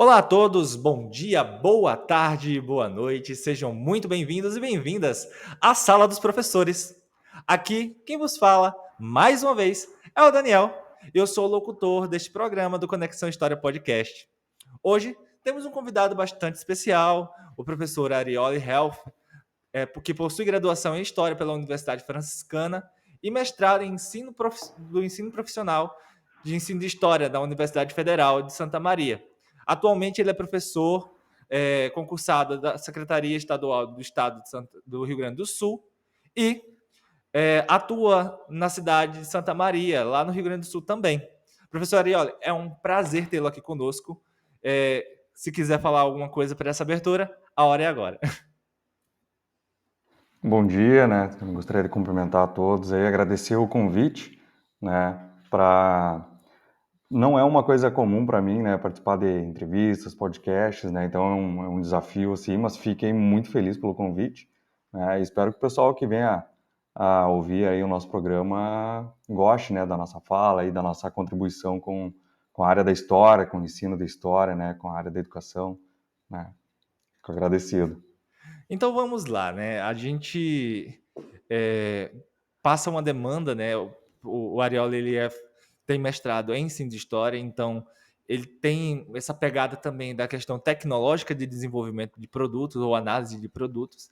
Olá a todos, bom dia, boa tarde, boa noite, sejam muito bem-vindos e bem-vindas à Sala dos Professores. Aqui, quem vos fala, mais uma vez, é o Daniel. Eu sou o locutor deste programa do Conexão História Podcast. Hoje temos um convidado bastante especial, o professor Arioli Helf, que possui graduação em História pela Universidade Franciscana e mestrado em do ensino profissional de ensino de História da Universidade Federal de Santa Maria. Atualmente ele é professor concursado da Secretaria Estadual do Estado do Rio Grande do Sul e atua na cidade de Santa Maria, lá no Rio Grande do Sul também. Professor Arioli, é um prazer tê-lo aqui conosco. Se quiser falar alguma coisa para essa abertura, a hora é agora. Bom dia, né? Eu gostaria de cumprimentar a todos aí, agradecer o convite, né? Não é uma coisa comum para mim, né? Participar de entrevistas, podcasts, né? Então é um desafio, assim, mas fiquei muito feliz pelo convite, né? E espero que o pessoal que venha a ouvir aí o nosso programa goste, né? Da nossa fala e da nossa contribuição com a área da história, com o ensino da história, né? Com a área da educação, né? Fico agradecido. Então vamos lá, né? A gente é, passa uma demanda, né? O Ariel tem mestrado em ensino de história, então ele tem essa pegada também da questão tecnológica de desenvolvimento de produtos ou análise de produtos.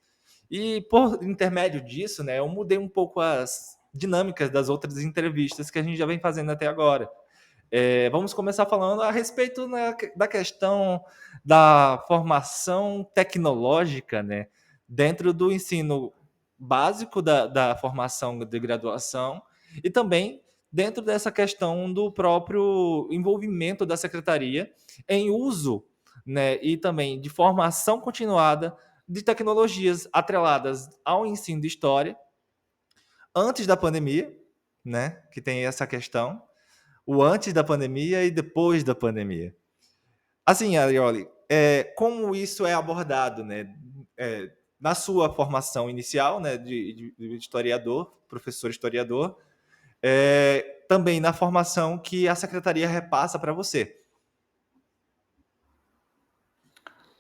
E por intermédio disso, né, eu mudei um pouco as dinâmicas das outras entrevistas que a gente já vem fazendo até agora. Vamos começar falando a respeito, né, da questão da formação tecnológica, né, dentro do ensino básico da formação de graduação e também dentro dessa questão do próprio envolvimento da secretaria em uso, né, e também de formação continuada de tecnologias atreladas ao ensino de história antes da pandemia, né, que tem essa questão, o antes da pandemia e depois da pandemia. Assim, Arioli, como isso é abordado, né, na sua formação inicial, né, de historiador, professor historiador, também na formação que a secretaria repassa para você?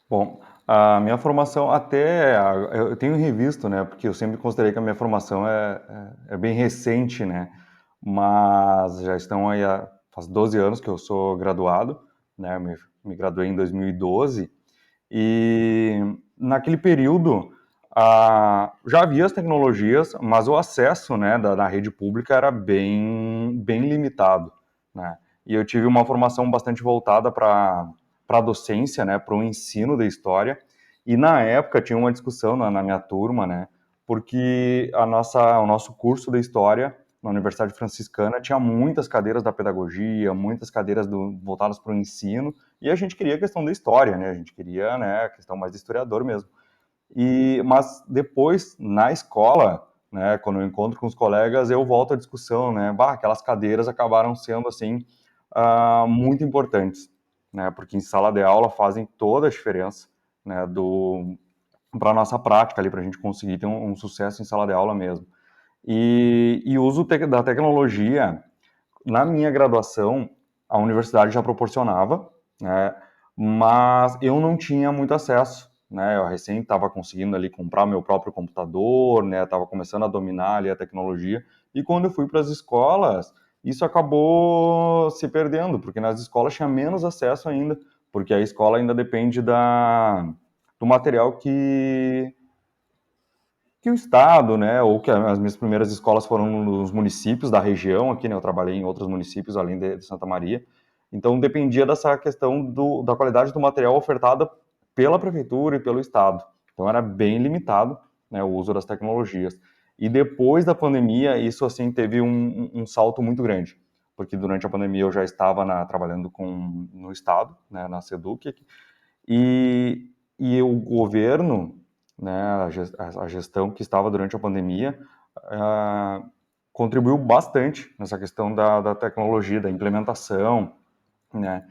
Bom, a minha formação eu tenho revisto, né? Porque eu sempre considerei que a minha formação é bem recente, né? Mas já estão aí faz 12 anos que eu sou graduado, né? Me graduei em 2012 e naquele período já havia as tecnologias, mas o acesso, né, da rede pública era bem limitado, né? E eu tive uma formação bastante voltada para a docência, né, para o ensino da história. E na época tinha uma discussão na minha turma, né, porque o nosso curso de história na Universidade Franciscana tinha muitas cadeiras da pedagogia, muitas cadeiras voltadas para o ensino, e a gente queria a questão da história, né, a gente queria, né, a questão mais de historiador mesmo. Mas depois, na escola, né, quando eu encontro com os colegas, eu volto à discussão, né, aquelas cadeiras acabaram sendo, assim, muito importantes, né, porque em sala de aula fazem toda a diferença, né, para a nossa prática ali, para a gente conseguir ter um sucesso em sala de aula mesmo. E o uso da tecnologia, na minha graduação, a universidade já proporcionava, né, mas eu não tinha muito acesso, né, eu recém estava conseguindo ali comprar meu próprio computador, né, estava começando a dominar ali a tecnologia, e quando eu fui para as escolas, isso acabou se perdendo, porque nas escolas tinha menos acesso ainda, porque a escola ainda depende do material que o Estado, né, ou que as minhas primeiras escolas foram nos municípios da região aqui, né, eu trabalhei em outros municípios além de Santa Maria, então dependia dessa questão da qualidade do material ofertada pela prefeitura e pelo Estado, então era bem limitado, né, o uso das tecnologias. E depois da pandemia, isso assim teve um salto muito grande, porque durante a pandemia eu já estava trabalhando no Estado, né, na SEDUC, e o governo, né, a gestão que estava durante a pandemia, contribuiu bastante nessa questão da tecnologia, da implementação, né,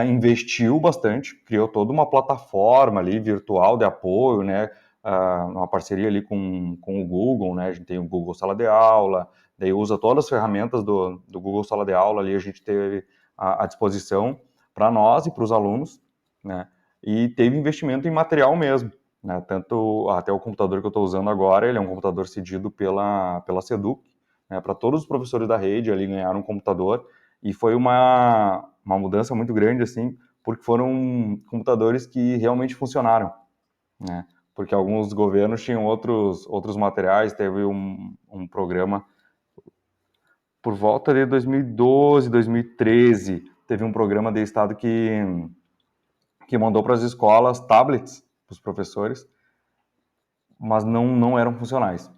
investiu bastante, criou toda uma plataforma ali virtual de apoio, né, uma parceria ali com o Google, né, a gente tem o Google Sala de Aula, daí usa todas as ferramentas do Google Sala de Aula ali, a gente teve à disposição para nós e para os alunos, né? E teve investimento em material mesmo, né? Tanto até o computador que eu estou usando agora, ele é um computador cedido pela Seduc, né? Para todos os professores da rede ali ganharam um computador, e foi uma mudança muito grande, assim, porque foram computadores que realmente funcionaram, né? Porque alguns governos tinham outros materiais, teve um programa por volta de 2012, 2013, teve um programa de Estado que mandou para as escolas tablets para os professores, mas não eram funcionais,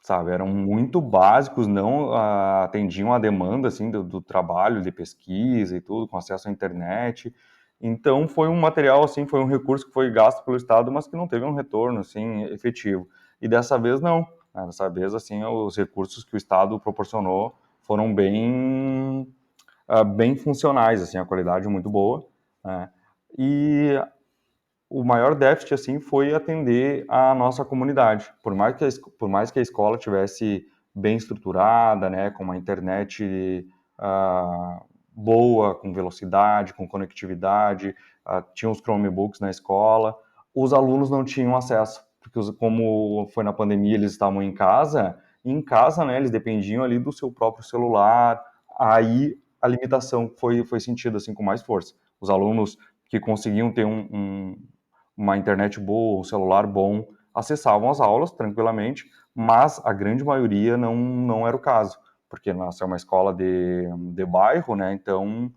sabe? Eram muito básicos, não atendiam a demanda assim do trabalho, de pesquisa e tudo, com acesso à internet. Então foi um material assim, foi um recurso que foi gasto pelo Estado, mas que não teve um retorno assim efetivo. E dessa vez não. Dessa vez assim, os recursos que o Estado proporcionou foram bem funcionais, assim, a qualidade muito boa, né? E o maior déficit assim foi atender a nossa comunidade. Por mais que a escola tivesse bem estruturada, né, com uma internet boa, com velocidade, com conectividade, tinha os Chromebooks na escola, os alunos não tinham acesso, porque como foi na pandemia, eles estavam e em casa, né, eles dependiam ali do seu próprio celular, aí a limitação foi sentida assim com mais força. Os alunos que conseguiam ter uma internet boa, um celular bom, acessavam as aulas tranquilamente, mas a grande maioria não era o caso, porque nossa é uma escola de bairro, né? Então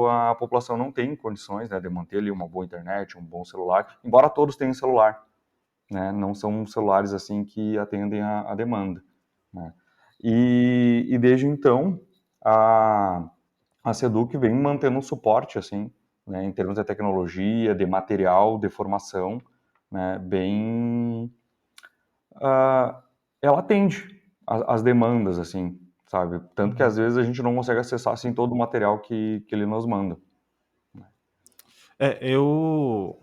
a população não tem condições, né, de manter ali uma boa internet, um bom celular, embora todos tenham celular, né? Não são celulares assim que atendem a demanda, né? E desde então a Seduc vem mantendo um suporte, assim, né, em termos de tecnologia, de material, de formação, né, bem... ela atende as demandas, assim, sabe? Tanto que às Uhum. vezes a gente não consegue acessar, assim, todo o material que ele nos manda. Eu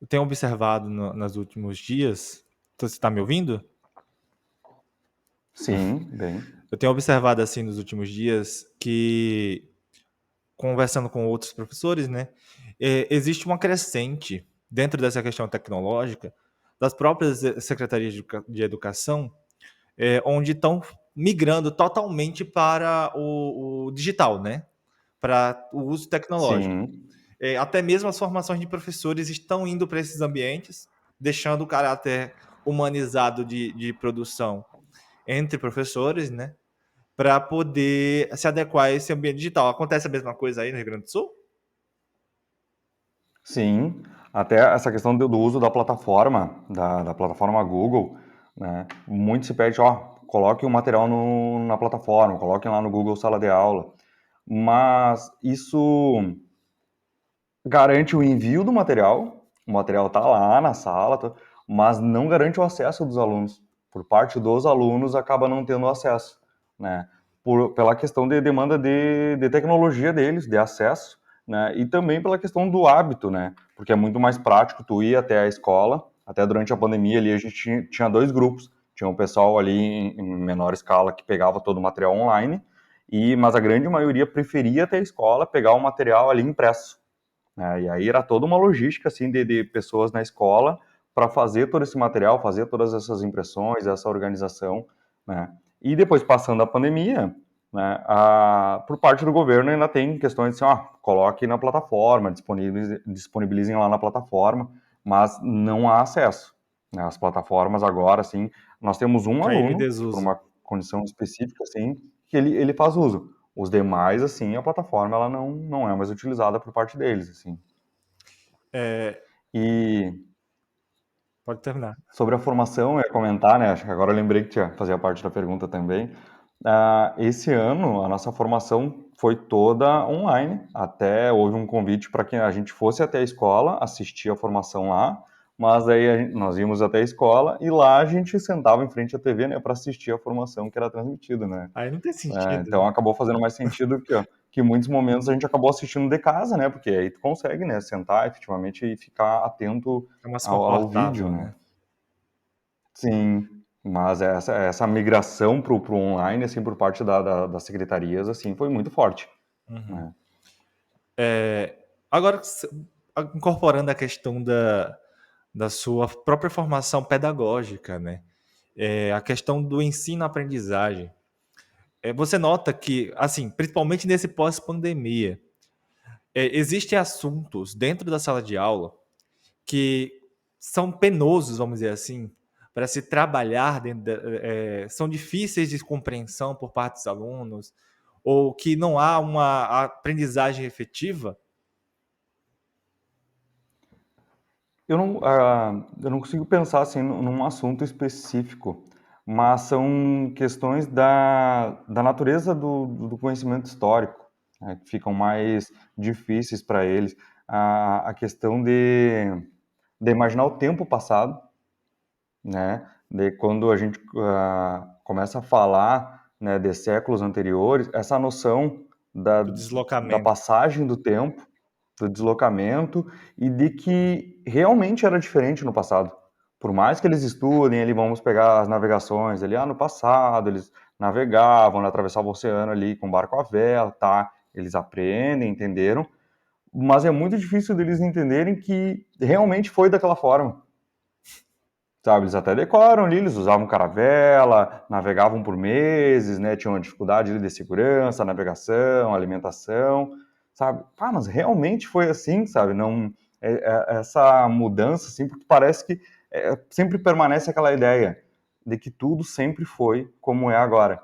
tenho observado nos últimos dias. Você está me ouvindo? Sim, bem. Eu tenho observado assim nos últimos dias que, conversando com outros professores, né, existe uma crescente dentro dessa questão tecnológica das próprias secretarias de educação, onde estão migrando totalmente para o digital, né, para o uso tecnológico. Sim, Até mesmo as formações de professores estão indo para esses ambientes, deixando o caráter humanizado de produção entre professores, né, para poder se adequar a esse ambiente digital. Acontece a mesma coisa aí no Rio Grande do Sul? sim. Até essa questão do uso da plataforma, da plataforma Google, né? Muito se pede, ó, coloque o material na plataforma, coloque lá no Google Sala de Aula. Mas isso garante o envio do material, o material está lá na sala, mas não garante o acesso dos alunos. Por parte dos alunos, acaba não tendo acesso, né? Pela questão de demanda de tecnologia deles, de acesso, né? E também pela questão do hábito, né? Porque é muito mais prático tu ir até a escola. Até durante a pandemia ali a gente tinha dois grupos. Tinha um pessoal ali em menor escala que pegava todo o material online, mas a grande maioria preferia até a escola pegar o material ali impresso, né? E aí era toda uma logística assim de pessoas na escola para fazer todo esse material, fazer todas essas impressões, essa organização, né? E depois, passando a pandemia, né, por parte do governo ainda tem questões assim, ó, coloque na plataforma, disponibilizem lá na plataforma, mas não há acesso, né? As plataformas agora, assim, nós temos um Caíram em aluno que por desuso. uma condição específica, assim, que ele faz uso. Os demais, assim, a plataforma ela não é mais utilizada por parte deles, assim. É, E pode terminar. sobre a formação, eu ia comentar, né? Acho que agora eu lembrei que fazia parte da pergunta também. Esse ano, a nossa formação foi toda online. Até houve um convite para que a gente fosse até a escola, assistir a formação lá. Mas aí nós íamos até a escola e lá a gente sentava em frente à TV, né, para assistir a formação que era transmitida, né? Aí não tem sentido, Então né? acabou fazendo mais sentido que em muitos momentos a gente acabou assistindo de casa, né? Porque aí tu consegue, né, sentar efetivamente e ficar atento É mais ao vídeo, confortável, né? né? Sim, mas essa migração pro online, assim, por parte das secretarias, assim, foi muito forte, Uhum. né? Agora, incorporando a questão da sua própria formação pedagógica, né? A questão do ensino-aprendizagem. Você nota que, assim, principalmente nesse pós-pandemia, existem assuntos dentro da sala de aula que são penosos, vamos dizer assim, para se trabalhar são difíceis de compreensão por parte dos alunos, ou que não há uma aprendizagem efetiva. Eu não consigo pensar assim num assunto específico, mas são questões da natureza do conhecimento histórico, né, que ficam mais difíceis para eles. A questão de imaginar o tempo passado, né? De quando a gente começa a falar, né, de séculos anteriores, essa noção da, Do da deslocamento. passagem do tempo, do deslocamento e de que realmente era diferente no passado. Por mais que eles estudem, ali vamos pegar as navegações ali, no passado eles navegavam, atravessavam o oceano ali com barco à vela, tá? Eles aprendem, entenderam, mas é muito difícil deles entenderem que realmente foi daquela forma. Sabe, eles até decoram ali, eles usavam caravela, navegavam por meses, né, tinham uma dificuldade ali de segurança, navegação, alimentação, sabe? Mas realmente foi assim, sabe? Não, essa mudança, assim, porque parece que sempre permanece aquela ideia de que tudo sempre foi como é agora,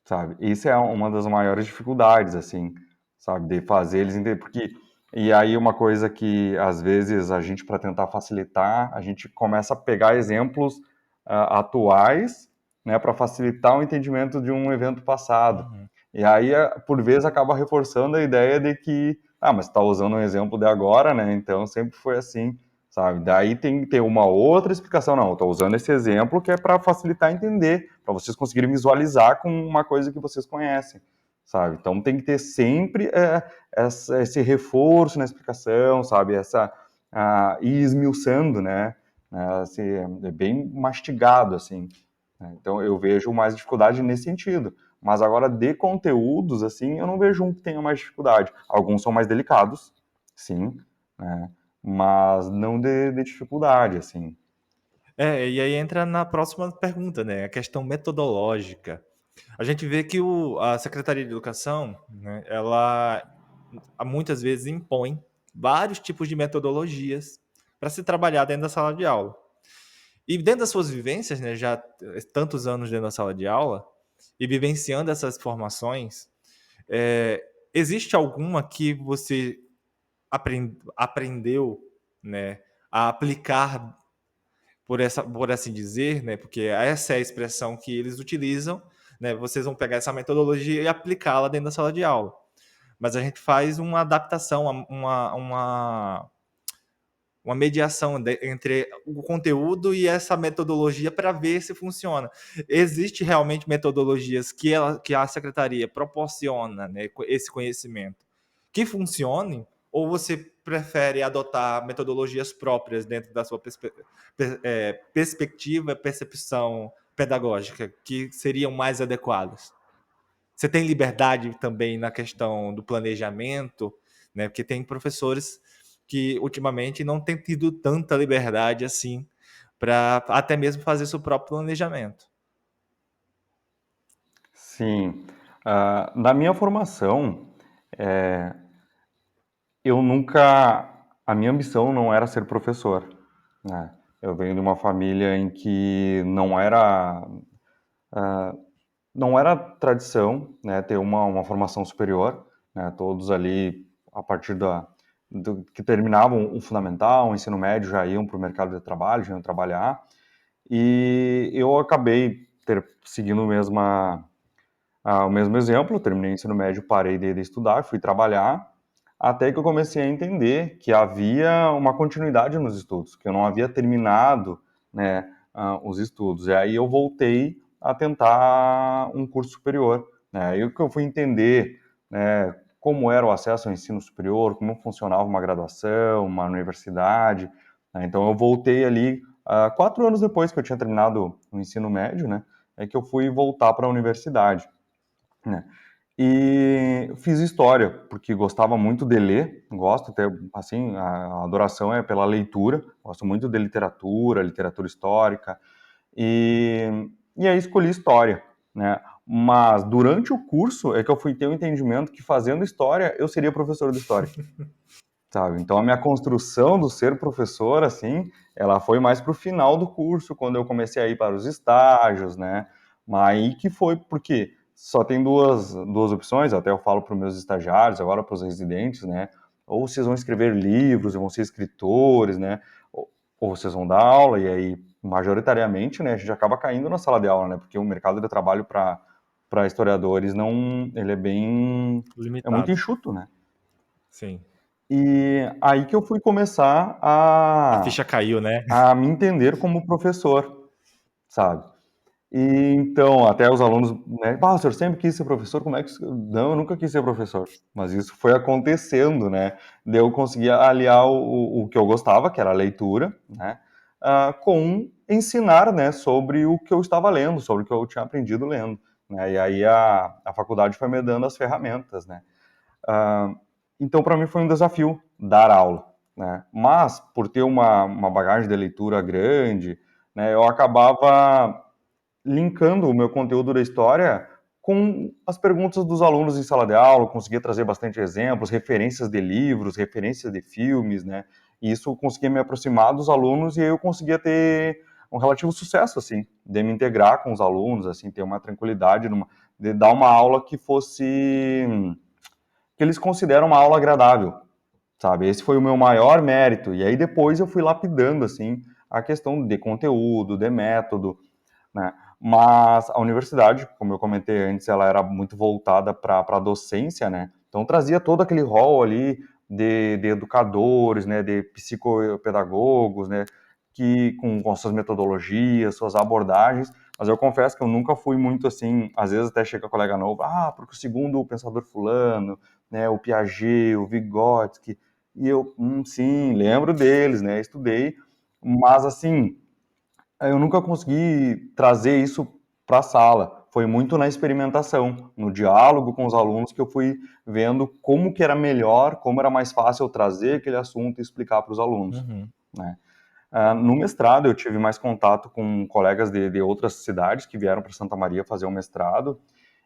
sabe? Isso é uma das maiores dificuldades, assim, sabe? De fazer eles entender, porque... E aí uma coisa que, às vezes, a gente, para tentar facilitar, a gente começa a pegar exemplos atuais, né, para facilitar o entendimento de um evento passado. Uhum. E aí, por vezes, acaba reforçando a ideia de que, mas está usando um exemplo de agora, né, então sempre foi assim, sabe? Daí tem que ter uma outra explicação. Não, estou usando esse exemplo que é para facilitar entender, para vocês conseguirem visualizar com uma coisa que vocês conhecem, sabe? Então tem que ter sempre esse reforço na explicação, sabe? Ir esmiuçando, né? Assim, é bem mastigado, assim. Né? Então eu vejo mais dificuldade nesse sentido. Mas agora, de conteúdos, assim, eu não vejo um que tenha mais dificuldade. Alguns são mais delicados, sim, né? Mas não de dificuldade, assim. E aí entra na próxima pergunta, né? A questão metodológica. A gente vê que a Secretaria de Educação, né, ela muitas vezes impõe vários tipos de metodologias para se trabalhar dentro da sala de aula. E dentro das suas vivências, né, já tantos anos dentro da sala de aula, e vivenciando essas formações, existe alguma que você aprendeu, né, a aplicar, por assim dizer, né, porque essa é a expressão que eles utilizam, né, vocês vão pegar essa metodologia e aplicá-la dentro da sala de aula. Mas a gente faz uma adaptação, uma mediação entre o conteúdo e essa metodologia para ver se funciona. Existe realmente metodologias que a secretaria proporciona, né, esse conhecimento que funcionem, ou você prefere adotar metodologias próprias dentro da sua perspectiva, percepção pedagógica, que seriam mais adequadas? Você tem liberdade também na questão do planejamento, né? Porque tem professores que ultimamente não têm tido tanta liberdade assim para até mesmo fazer seu próprio planejamento. Sim. Na minha formação, eu nunca... A minha ambição não era ser professor, né? Eu venho de uma família em que não era tradição, né, ter uma formação superior, né? Todos ali, a partir que terminavam o fundamental, o ensino médio, já iam para o mercado de trabalho, já iam trabalhar. E eu acabei seguindo o mesmo exemplo. Terminei o ensino médio, parei de estudar, fui trabalhar, até que eu comecei a entender que havia uma continuidade nos estudos, que eu não havia terminado, né, os estudos. E aí eu voltei a tentar um curso superior, né? Aí que eu fui entender, né, como era o acesso ao ensino superior, como funcionava uma graduação, uma universidade, né? Então eu voltei ali, 4 anos depois que eu tinha terminado o ensino médio, né, é que eu fui voltar para a universidade, né? E fiz história, porque gostava muito de ler, gosto até, assim, a adoração é pela leitura, gosto muito de literatura, literatura histórica, e aí escolhi história, né? Mas durante o curso é que eu fui ter o entendimento que fazendo história eu seria professor de história, sabe? Então a minha construção do ser professor, assim, ela foi mais pro final do curso, quando eu comecei a ir para os estágios, né? Mas aí que foi porque só tem duas opções, até eu falo para os meus estagiários, agora para os residentes, né? Ou vocês vão escrever livros, ou vão ser escritores, né? Ou vocês vão dar aula, e aí, majoritariamente, né, a gente acaba caindo na sala de aula, né? Porque o mercado de trabalho para historiadores não, ele é muito Limitado. enxuto, né? Sim. E aí que eu fui começar A ficha caiu, né? a me entender como professor, sabe? E então, até os alunos, né? O senhor sempre quis ser professor, como é que... Não, eu nunca quis ser professor. Mas isso foi acontecendo, né? Daí eu conseguia aliar o que eu gostava, que era a leitura, né? Com ensinar, né? Sobre o que eu estava lendo, sobre o que eu tinha aprendido lendo, né? E aí a faculdade foi me dando as ferramentas, né? Uh, então, para mim foi um desafio dar aula, né? Mas, por ter uma bagagem de leitura grande, né, eu acabava linkando o meu conteúdo da história com as perguntas dos alunos em sala de aula, conseguia trazer bastante exemplos, referências de livros, referências de filmes, né? E isso conseguia me aproximar dos alunos e aí eu conseguia ter um relativo sucesso, assim, de me integrar com os alunos, assim, ter uma tranquilidade, de dar uma aula que fosse que eles consideram uma aula agradável, sabe? Esse foi o meu maior mérito. E aí depois eu fui lapidando, assim, a questão de conteúdo, de método, né? Mas a universidade, como eu comentei antes, ela era muito voltada para a docência, né? Então trazia todo aquele rol ali de educadores, né? De psicopedagogos, né? Que com suas metodologias, suas abordagens. Mas eu confesso que eu nunca fui muito assim, às vezes até chega colega novo, porque o segundo o pensador fulano, né? O Piaget, o Vygotsky, e eu, sim, lembro deles, né? Estudei, mas assim, eu nunca consegui trazer isso para a sala. Foi muito na experimentação, no diálogo com os alunos que eu fui vendo como que era melhor, como era mais fácil eu trazer aquele assunto e explicar para os alunos, Uhum. né? No mestrado eu tive mais contato com colegas de outras cidades que vieram para Santa Maria fazer um mestrado,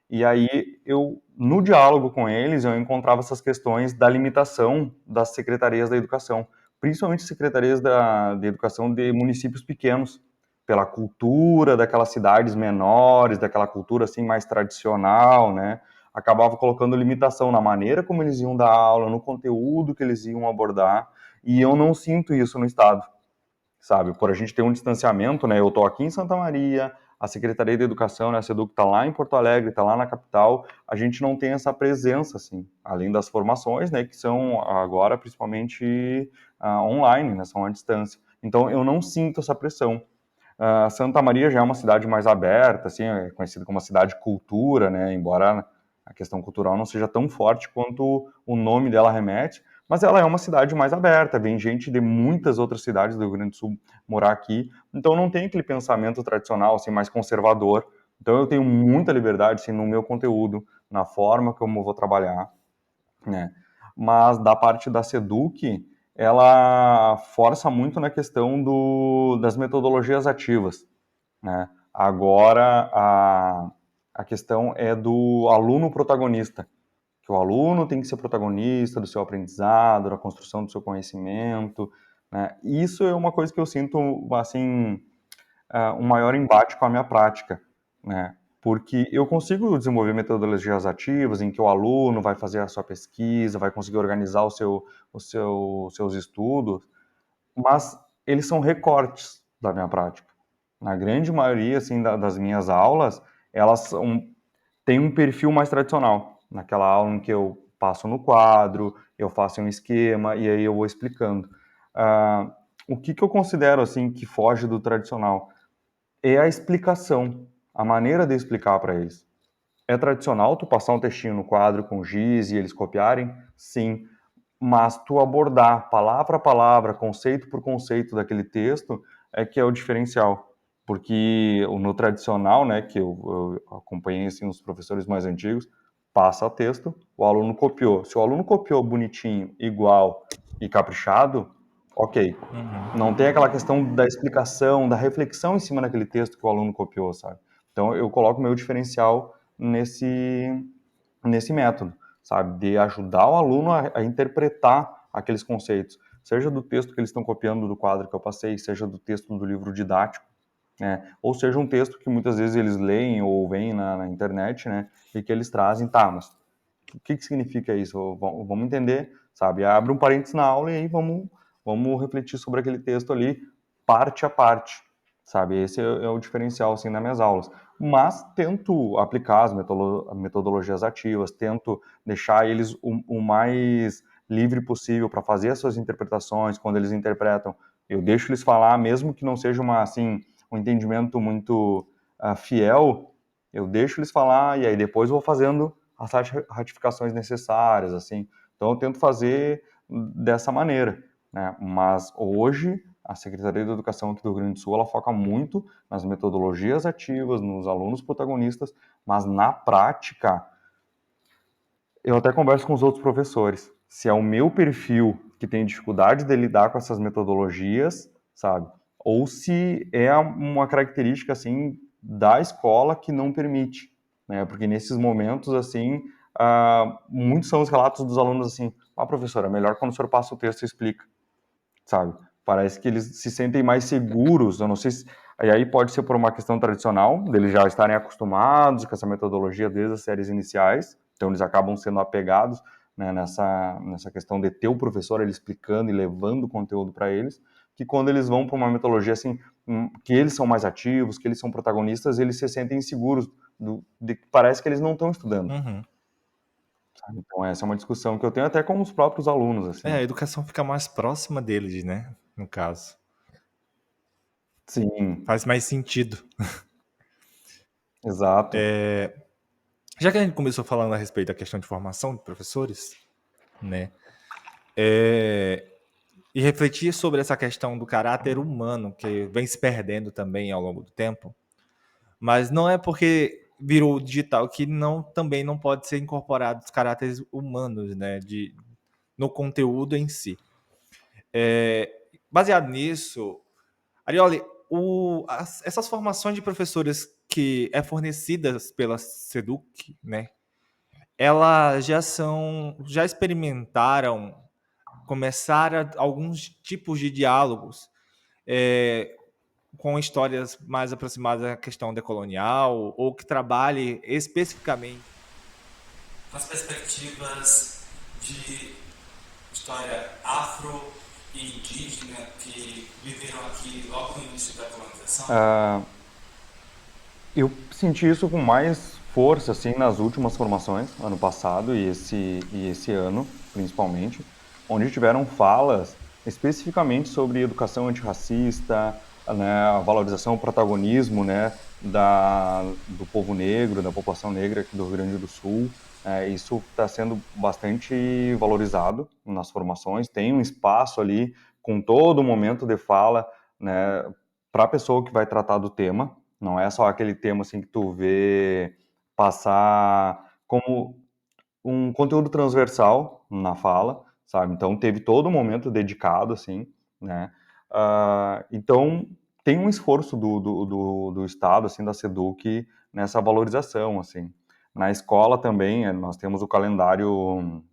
e aí eu, no diálogo com eles, eu encontrava essas questões da limitação das secretarias da educação, principalmente secretarias de educação de municípios pequenos, pela cultura daquelas cidades menores, daquela cultura assim mais tradicional, né? Acabava colocando limitação na maneira como eles iam dar aula, no conteúdo que eles iam abordar, e eu não sinto isso no estado, sabe? Por a gente ter um distanciamento, né? Eu tô aqui em Santa Maria, a Secretaria de Educação, né, a SEDUC tá lá em Porto Alegre, tá lá na capital, a gente não tem essa presença, assim, além das formações, né, que são agora principalmente online, né, são à distância. Então eu não sinto essa pressão. Santa Maria já é uma cidade mais aberta, assim, é conhecida como uma cidade cultura, né, embora a questão cultural não seja tão forte quanto o nome dela remete, mas ela é uma cidade mais aberta, vem gente de muitas outras cidades do Rio Grande do Sul morar aqui, então não tem aquele pensamento tradicional, assim, mais conservador. Então eu tenho muita liberdade, assim, no meu conteúdo, na forma como eu vou trabalhar, né? Mas da parte da Seduc, ela força muito na questão das metodologias ativas, né? Agora, a questão é do aluno protagonista, que o aluno tem que ser protagonista do seu aprendizado, da construção do seu conhecimento, né? Isso é uma coisa que eu sinto, assim, um maior embate com a minha prática, né? Porque eu consigo desenvolver metodologias ativas em que o aluno vai fazer a sua pesquisa, vai conseguir organizar seus estudos, mas eles são recortes da minha prática. Na grande maioria, assim, das minhas aulas, elas têm um perfil mais tradicional. Naquela aula em que eu passo no quadro, eu faço um esquema e aí eu vou explicando. Uh, o que eu considero, assim, que foge do tradicional? É a explicação, a maneira de explicar para eles. É tradicional tu passar um textinho no quadro com giz e eles copiarem? Sim. Mas tu abordar palavra a palavra, conceito por conceito daquele texto é que é o diferencial. Porque no tradicional, né, que eu acompanhei assim, os professores mais antigos, passa o texto, o aluno copiou. Se o aluno copiou bonitinho, igual e caprichado, ok. Não tem aquela questão da explicação, da reflexão em cima daquele texto que o aluno copiou, sabe? Então, eu coloco meu diferencial nesse método, sabe? De ajudar o aluno a interpretar aqueles conceitos, seja do texto que eles estão copiando do quadro que eu passei, seja do texto do livro didático, né? Ou seja um texto que muitas vezes eles leem ou veem na internet, né? E que eles trazem, tá, mas o que significa isso? Vamos entender, sabe? Abre um parênteses na aula e aí vamos refletir sobre aquele texto ali, parte a parte, sabe? Esse é o diferencial, assim, nas minhas aulas. Mas tento aplicar as metodologias ativas, tento deixar eles o mais livre possível para fazer as suas interpretações. Quando eles interpretam, eu deixo eles falar, mesmo que não seja um entendimento muito fiel, eu deixo eles falar e aí depois vou fazendo as ratificações necessárias, assim. Então, eu tento fazer dessa maneira, né? Mas hoje, a Secretaria de Educação aqui do Rio Grande do Sul, ela foca muito nas metodologias ativas, nos alunos protagonistas, mas na prática, eu até converso com os outros professores. Se é o meu perfil que tem dificuldade de lidar com essas metodologias, sabe? Ou se é uma característica, assim, da escola que não permite, né? Porque nesses momentos, assim, muitos são os relatos dos alunos assim, professora, é melhor quando o senhor passa o texto e explica, sabe? Parece que eles se sentem mais seguros, eu não sei se... E aí pode ser por uma questão tradicional, deles já estarem acostumados com essa metodologia desde as séries iniciais, então eles acabam sendo apegados, né, nessa questão de ter o professor ele explicando e levando o conteúdo para eles, que quando eles vão para uma metodologia assim, que eles são mais ativos, que eles são protagonistas, eles se sentem inseguros, parece que eles não estão estudando. Uhum. Então essa é uma discussão que eu tenho até com os próprios alunos, assim. A educação fica mais próxima deles, né? No caso. Sim, Faz mais sentido. exato. Já que a gente começou falando a respeito da questão de formação de professores, né? E refletir sobre essa questão do caráter humano, que vem se perdendo também ao longo do tempo. Mas não é porque virou digital que também não pode ser incorporado os caráteres humanos, né? No conteúdo em si. Baseado nisso, Arioli, essas formações de professores que é fornecidas pela SEDUC, né? Elas já experimentaram começar alguns tipos de diálogos com histórias mais aproximadas à questão decolonial ou que trabalhe especificamente as perspectivas de história afro e indígena que viveram aqui logo no início da colonização? Eu senti isso com mais força, assim, nas últimas formações, ano passado e esse ano, principalmente, onde tiveram falas especificamente sobre educação antirracista, né, a valorização, o protagonismo, né, do povo negro, da população negra aqui do Rio Grande do Sul. Isso está sendo bastante valorizado nas formações, tem um espaço ali com todo o momento de fala, né, para a pessoa que vai tratar do tema. Não é só aquele tema assim que tu vê passar como um conteúdo transversal na fala, sabe? Então teve todo um momento dedicado, assim, né? Então tem um esforço do Estado, assim, da SEDUC nessa valorização, assim. Na escola também nós temos o calendário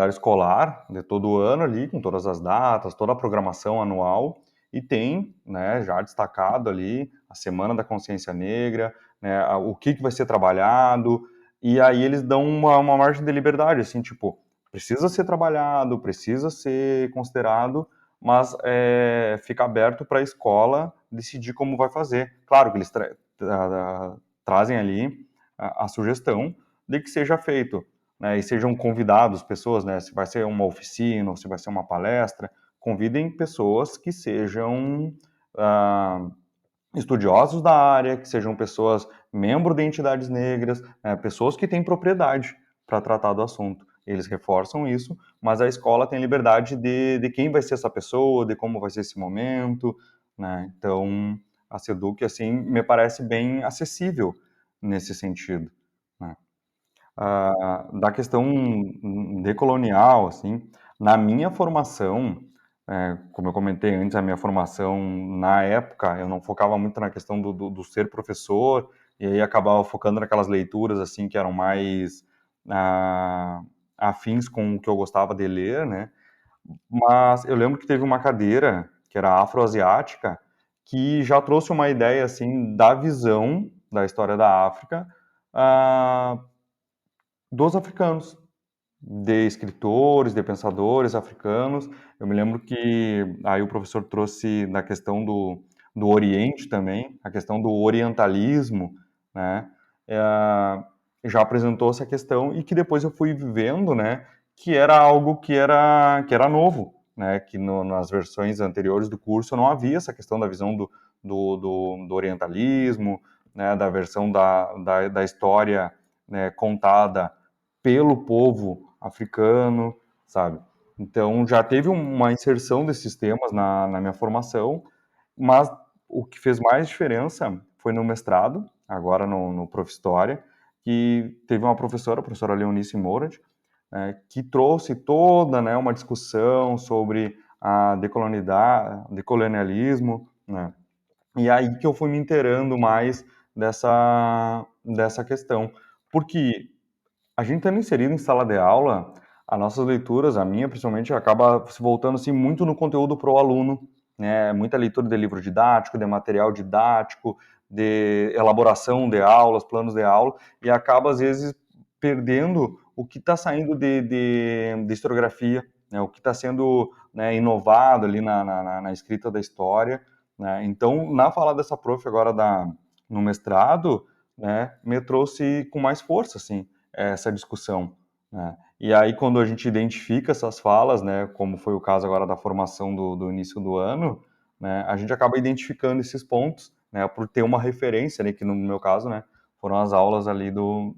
escolar de todo ano ali, com todas as datas, toda a programação anual, e tem, né, já destacado ali a Semana da Consciência Negra, né, o que vai ser trabalhado, e aí eles dão uma margem de liberdade, assim, tipo, precisa ser trabalhado, precisa ser considerado, mas fica aberto para a escola decidir como vai fazer. Claro que eles trazem ali a sugestão de que seja feito, né, e sejam convidados pessoas, né, se vai ser uma oficina ou se vai ser uma palestra, convidem pessoas que sejam estudiosos da área, que sejam pessoas membros de entidades negras, pessoas que têm propriedade para tratar do assunto. Eles reforçam isso, mas a escola tem liberdade de quem vai ser essa pessoa, de como vai ser esse momento, né? Então, a SEDUC, assim, me parece bem acessível nesse sentido, né? Da questão decolonial, assim, na minha formação, como eu comentei antes, a minha formação na época, eu não focava muito na questão do ser professor, e aí acabava focando naquelas leituras, assim, que eram mais ah, afins com o que eu gostava de ler, né? Mas eu lembro que teve uma cadeira, que era afroasiática, que já trouxe uma ideia, assim, da visão da história da África, ah, dos africanos, de escritores, de pensadores africanos. Eu me lembro que aí o professor trouxe na questão do Oriente também, a questão do orientalismo, né? Eh, já apresentou essa questão e que depois eu fui vivendo, né? Que era algo que era novo, né? Que nas versões anteriores do curso não havia essa questão da visão do orientalismo, né? Da versão da história, né, contada pelo povo africano, sabe? Então já teve uma inserção desses temas na minha formação, mas o que fez mais diferença foi no mestrado, agora no Prof. História, que teve uma professora, a professora Leonice Mourad, que trouxe toda, né, uma discussão sobre a decolonialismo, né? E aí que eu fui me inteirando mais dessa questão. Porque a gente estando inserido em sala de aula, as nossas leituras, a minha principalmente, acaba se voltando assim muito no conteúdo para o aluno, né? Muita leitura de livro didático, de material didático, de elaboração de aulas, planos de aula, e acaba às vezes perdendo o que está saindo de historiografia, né? O que está sendo, né, inovado ali na escrita da história, né? Então, na fala dessa prof agora no mestrado, né, me trouxe com mais força, assim, essa discussão, né? E aí, quando a gente identifica essas falas, né, como foi o caso agora da formação do início do ano, né, a gente acaba identificando esses pontos, né, por ter uma referência, né, que no meu caso, né, foram as aulas ali do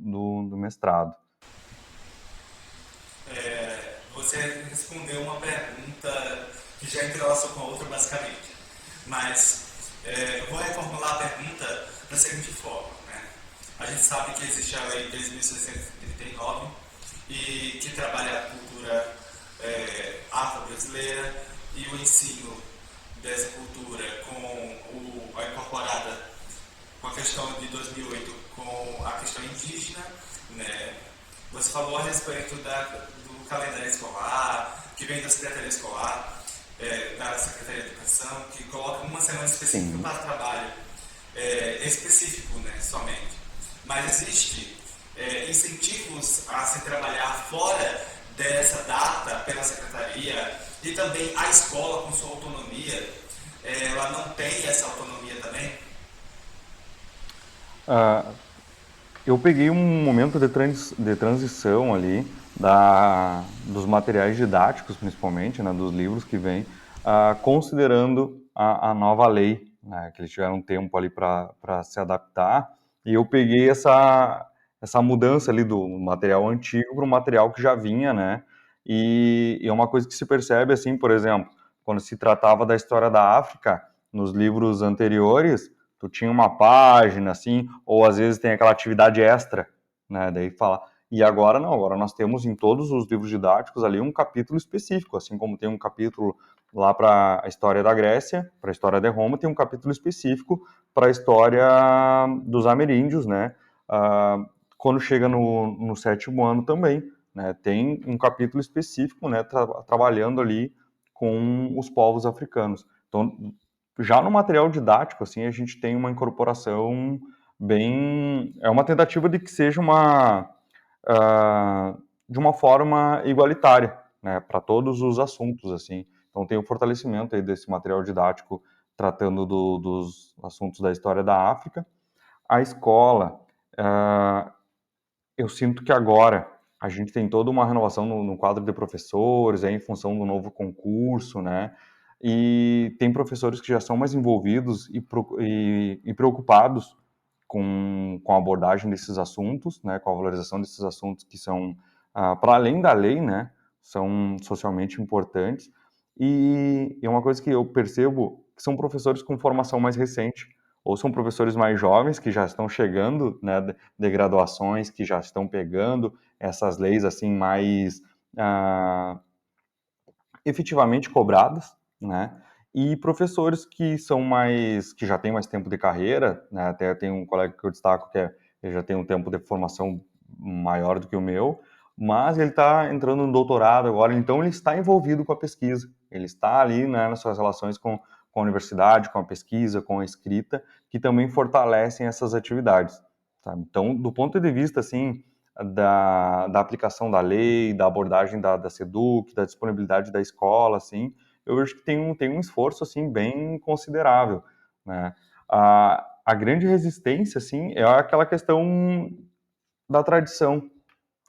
mestrado. Você respondeu uma pergunta que já entrelaçou com a outra, basicamente. Mas eu vou reformular a pergunta da seguinte forma. Né? A gente sabe que existe a Lei 10.639 e que trabalha a cultura afro-brasileira e o ensino dessa cultura a incorporada com a questão de 2008 com a questão indígena, né? Você falou a respeito do calendário escolar, que vem da Secretaria Escolar, da Secretaria de Educação, que coloca uma semana específica Sim. para trabalho específico, né, somente. Mas existe incentivos a se trabalhar fora dessa data pela Secretaria e também a escola com sua autonomia, ela não tem essa autonomia também? Ah, eu peguei um momento de transição ali dos materiais didáticos, principalmente, né, dos livros que vêm, considerando a nova lei, né, que eles tiveram um tempo ali para se adaptar, e eu peguei essa mudança ali do material antigo para o material que já vinha, né, e é uma coisa que se percebe, assim, por exemplo, quando se tratava da história da África, nos livros anteriores, tu tinha uma página, assim, ou às vezes tem aquela atividade extra, né? Daí fala. E agora não, agora nós temos em todos os livros didáticos ali um capítulo específico, assim como tem um capítulo lá para a história da Grécia, para a história de Roma, tem um capítulo específico para a história dos ameríndios, né? Quando chega no sétimo ano também, né? Tem um capítulo específico, né? Trabalhando ali com os povos africanos. Então, já no material didático, assim, a gente tem uma incorporação bem... É uma tentativa de que seja de uma forma igualitária, né, para todos os assuntos, assim. Então tem o fortalecimento aí desse material didático tratando dos assuntos da história da África. A escola, eu sinto que agora a gente tem toda uma renovação no quadro de professores, aí, em função do novo concurso, né? E tem professores que já são mais envolvidos e preocupados com a abordagem desses assuntos, né? Com a valorização desses assuntos que são, para além da lei, né? São socialmente importantes. E é uma coisa que eu percebo que são professores com formação mais recente, ou são professores mais jovens que já estão chegando, né, de graduações, que já estão pegando essas leis assim mais efetivamente cobradas, né? E professores que são mais, que já têm mais tempo de carreira, né? Até tem um colega que eu destaco que ele já tem um tempo de formação maior do que o meu, mas ele está entrando no doutorado agora, então ele está envolvido com a pesquisa, ele está ali, né, nas suas relações com a universidade, com a pesquisa, com a escrita, que também fortalecem essas atividades, sabe? Então, do ponto de vista, assim, da aplicação da lei, da abordagem da SEDUC, da disponibilidade da escola, assim, eu vejo que tem um esforço, assim, bem considerável, né? A grande resistência, assim, é aquela questão da tradição,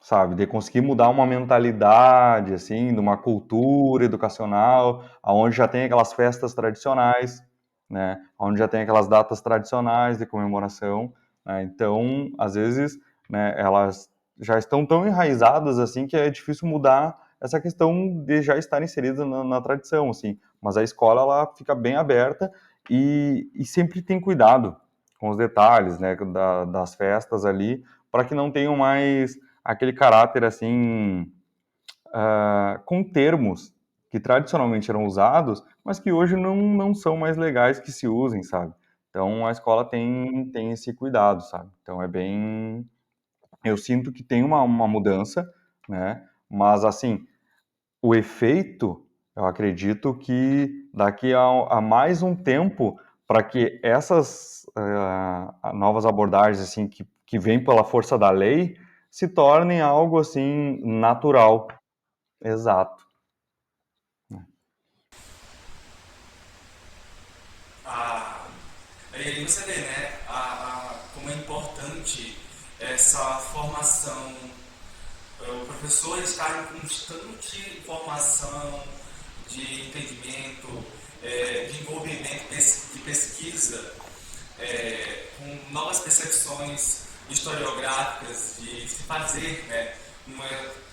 sabe? De conseguir mudar uma mentalidade, assim, de uma cultura educacional, aonde já tem aquelas festas tradicionais, né? Onde já tem aquelas datas tradicionais de comemoração, né? Então, às vezes, né, elas já estão tão enraizadas, assim, que é difícil mudar essa questão de já estar inserida na tradição, assim. Mas a escola, ela fica bem aberta e sempre tem cuidado com os detalhes, né, das festas ali, para que não tenham mais aquele caráter assim, com termos que tradicionalmente eram usados, mas que hoje não são mais legais que se usem, sabe? Então a escola tem esse cuidado, sabe? Então é bem. Eu sinto que tem uma mudança, né? Mas assim, o efeito, eu acredito que daqui a mais um tempo, para que essas novas abordagens assim que vêm pela força da lei se tornem algo assim natural. Exato. Ah, aí você vê, né, como é importante essa formação, o professor estar em constante formação de entendimento, de envolvimento de pesquisa, com novas percepções historiográficas, de se fazer, né, uma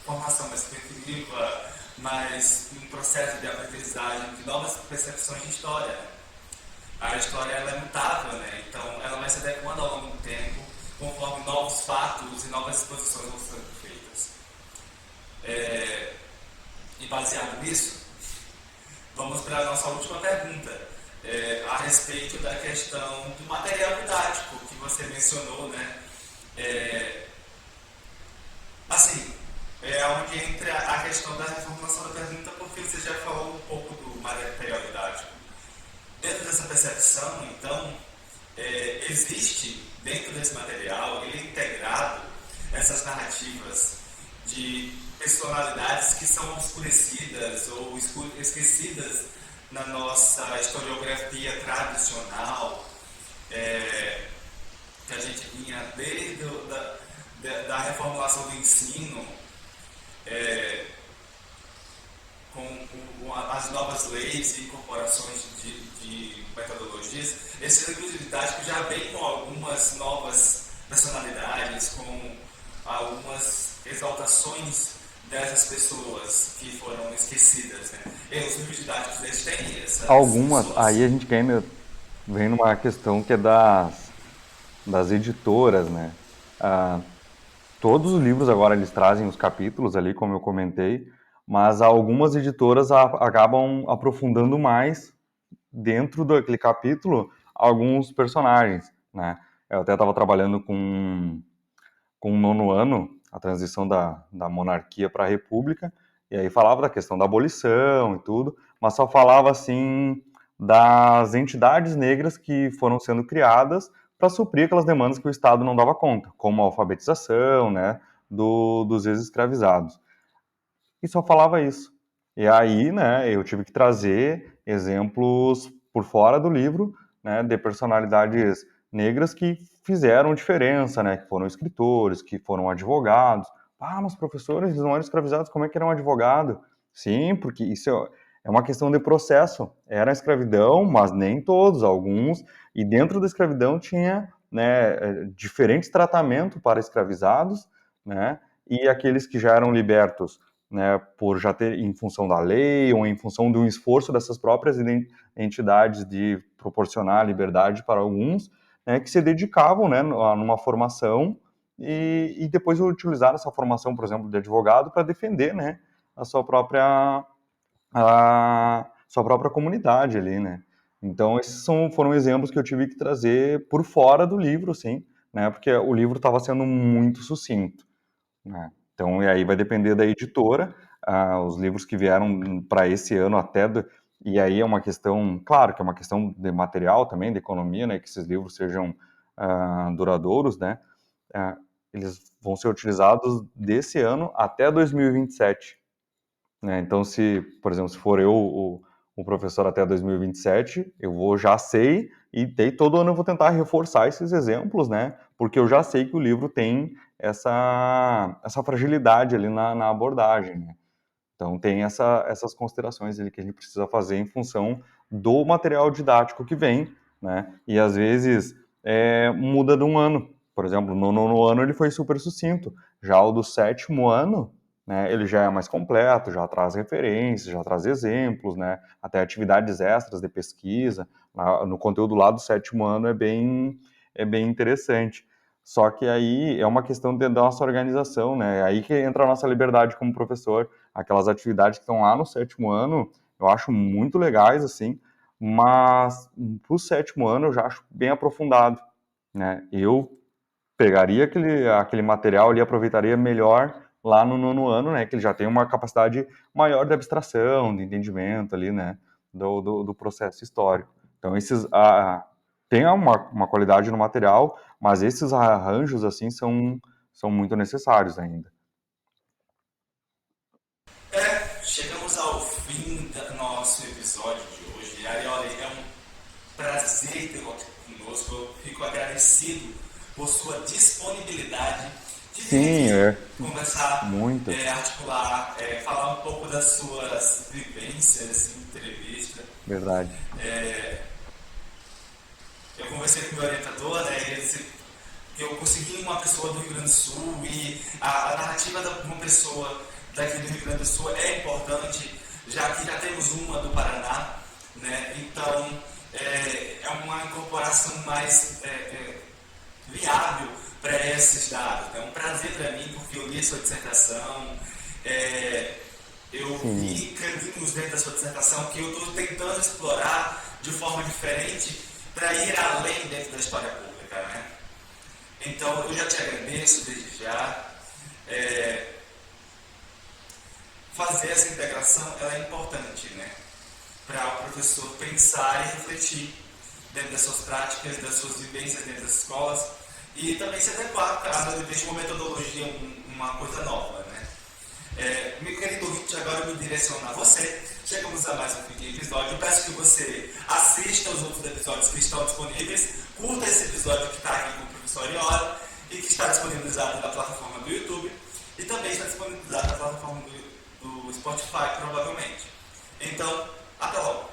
formação mais efetiva, mais um processo de aprendizagem, de novas percepções de história. A história ela é mutável, né? Então ela vai se adequando ao longo do tempo, conforme novos fatos e novas exposições vão sendo feitas. E baseado nisso, vamos para a nossa última pergunta, a respeito da questão do material didático que você mencionou, né? Assim, é onde entra a questão da reformulação da pergunta, porque você já falou um pouco do material didático. Dentro dessa percepção, então, existe dentro desse material, ele é integrado essas narrativas de personalidades que são obscurecidas ou esquecidas na nossa historiografia tradicional, que a gente vinha desde da reformulação do ensino, com as novas leis e incorporações de metodologias, esse livro didático já vem com algumas novas personalidades, com algumas exaltações dessas pessoas que foram esquecidas, né? E os livros didáticos eles têm essas Algumas, aí pessoas. a gente vem numa questão que é das editoras, né? Todos os livros agora eles trazem os capítulos ali, como eu comentei, mas algumas editoras acabam aprofundando mais dentro daquele capítulo alguns personagens, né? Eu até estava trabalhando com o nono ano, a transição da monarquia para a república, e aí falava da questão da abolição e tudo, mas só falava assim das entidades negras que foram sendo criadas para suprir aquelas demandas que o Estado não dava conta, como a alfabetização, né, dos ex-escravizados. E só falava isso. E aí, né, eu tive que trazer exemplos por fora do livro, né, de personalidades negras que fizeram diferença, né, que foram escritores, que foram advogados. Ah, mas professores, eles não eram escravizados, como é que era um advogado? Sim, porque isso é uma questão de processo. Era escravidão, mas nem todos, alguns. E dentro da escravidão tinha, né, diferentes tratamentos para escravizados, né, e aqueles que já eram libertos, né, por já ter, em função da lei ou em função do esforço dessas próprias entidades de proporcionar liberdade para alguns, né, que se dedicavam, né, numa formação e depois utilizaram essa formação, por exemplo, de advogado para defender, né, a sua própria comunidade ali, né. Então esses foram exemplos que eu tive que trazer por fora do livro, assim, né, porque o livro estava sendo muito sucinto, né. Então, e aí vai depender da editora, os livros que vieram para esse ano e aí é uma questão, claro que é uma questão de material também, de economia, né, que esses livros sejam duradouros, né, eles vão ser utilizados desse ano até 2027. Né? Então, por exemplo, se for eu o professor até 2027, eu já sei, e daí todo ano eu vou tentar reforçar esses exemplos, né? Porque eu já sei que o livro tem essa fragilidade ali na abordagem, né? Então, tem essas considerações ali que a gente precisa fazer em função do material didático que vem, né? E às vezes muda de um ano. Por exemplo, no nono ano ele foi super sucinto. Já o do sétimo ano, né, ele já é mais completo, já traz referências, já traz exemplos, né? Até atividades extras de pesquisa. No conteúdo lá do sétimo ano é bem interessante. Só que aí é uma questão da nossa organização, né? É aí que entra a nossa liberdade como professor. Aquelas atividades que estão lá no sétimo ano, eu acho muito legais, assim, mas para o sétimo ano eu já acho bem aprofundado, né? Eu pegaria aquele material ali, aproveitaria melhor lá no nono ano, né? Que ele já tem uma capacidade maior de abstração, de entendimento ali, né? Do processo histórico. Então, tem uma qualidade no material, mas esses arranjos, assim, são muito necessários ainda. Chegamos ao fim do nosso episódio de hoje. Arioli, é um prazer tê-lo aqui conosco. Eu fico agradecido por sua disponibilidade de Sim, vir aqui conversar, muito. articular, falar um pouco das suas vivências em entrevista. Verdade. Eu conversei com o meu orientador, né, ele disse que eu consegui uma pessoa do Rio Grande do Sul e a narrativa de uma pessoa daqui do Rio Grande do Sul é importante, já que já temos uma do Paraná, né, então é uma incorporação mais viável para esses dados. É um prazer para mim, porque eu li a sua dissertação, eu vi caminhos dentro da sua dissertação que eu estou tentando explorar de forma diferente para ir além dentro da história pública, né? Então, eu já te agradeço desde já. Fazer essa integração ela é importante, né? Para o professor pensar e refletir dentro das suas práticas, das suas vivências dentro das escolas e também se adequar caso ele deixe uma metodologia, uma coisa nova, né? Meu querido ouvinte, agora eu me direciono a você. Chegamos a mais um episódio. Eu peço que você assista os outros episódios que estão disponíveis, curta esse episódio que está aqui com o professor Arioli e que está disponibilizado na plataforma do YouTube e também está disponibilizado na plataforma do Spotify, provavelmente. Então, até logo!